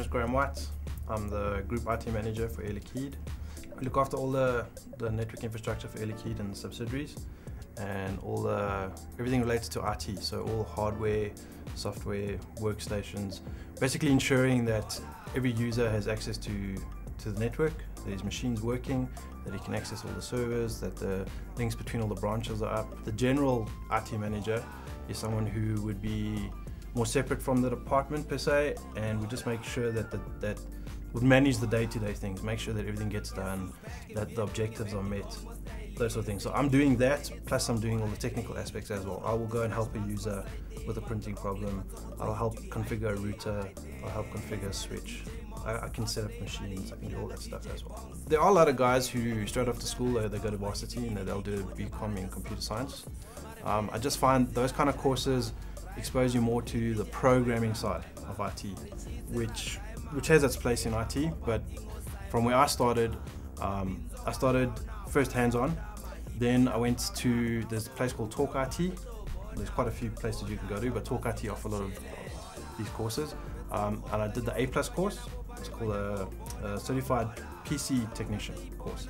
is Graham White. I'm the Group IT Manager for Air Liquide. I look after all the network infrastructure for Air Liquide and the subsidiaries, and everything related to IT, so all hardware, software, workstations, basically ensuring that every user has access to the network, that his machine's working, that he can access all the servers, that the links between all the branches are up. The general IT manager is someone who would be more separate from the department per se, and would just make sure that would manage the day-to-day things, make sure that everything gets done, that the objectives are met, those sort of things. So I'm doing that, plus I'm doing all the technical aspects as well. I will go and help a user with a printing problem. I'll help configure a router. I'll help configure a switch. I can set up machines. I can do all that stuff as well. There are a lot of guys who straight after school they go to varsity and they'll do a BCom in computer science. I just find those kind of courses expose you more to the programming side of IT, which has its place in IT. But from where I started first hands-on. Then I went to there's a place called Talk IT. There's quite a few places you can go to, but Talk IT offer a lot of these courses. And I did the A+ course. It's called a Certified PC Technician course.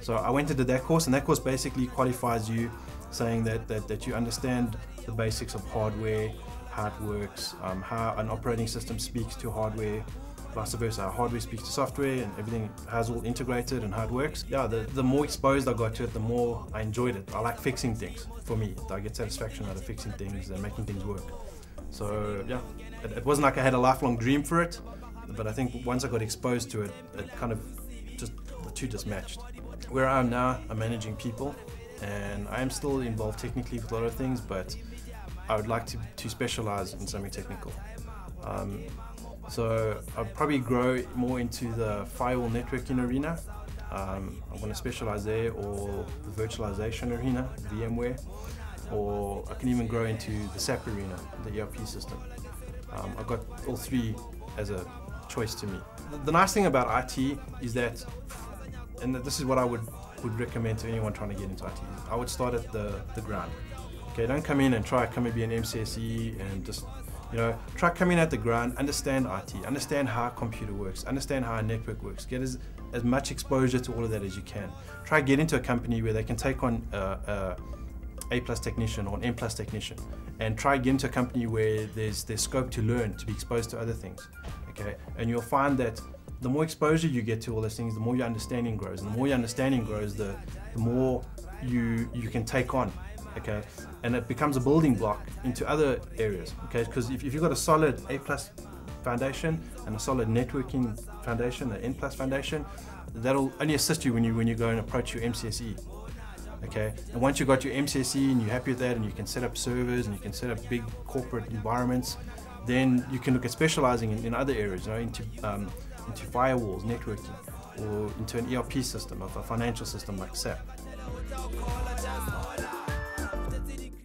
So I went into that course, and that course basically qualifies you, saying that you understand the basics of hardware, how it works, how an operating system speaks to hardware, vice versa, how hardware speaks to software, and everything has all integrated and how it works. Yeah, the more exposed I got to it, the more I enjoyed it. I like fixing things. For me, I get satisfaction out of fixing things and making things work. So yeah, it wasn't like I had a lifelong dream for it, but I think once I got exposed to it, it kind of the two just matched. Where I am now, I'm managing people, and I am still involved technically with a lot of things, but I would like to specialize in something technical. So I'll probably grow more into the firewall networking arena. I'm going to specialize there, or the virtualization arena, VMware, or I can even grow into the SAP arena, the ERP system. I've got all three as a choice to me. The nice thing about IT is that, and this is what I would recommend to anyone trying to get into IT, I would start at the ground. Okay, don't come in and come and be an MCSE and just, try coming at the ground, understand IT, understand how a computer works, understand how a network works, get as much exposure to all of that as you can. Try get into a company where they can take on A+ technician or an M+ technician, and try get into a company where there's scope to learn, to be exposed to other things. Okay, and you'll find that the more exposure you get to all those things, the more your understanding grows, and the more your understanding grows, the more you can take on. Okay, and it becomes a building block into other areas. Okay, because if you've got a solid A+ foundation and a solid networking foundation, an N+ foundation, that'll only assist you when you go and approach your MCSE. Okay, and once you've got your MCSE and you're happy with that, and you can set up servers and you can set up big corporate environments, then you can look at specializing in other areas, into firewalls, networking, or into an ERP system, a financial system like SAP.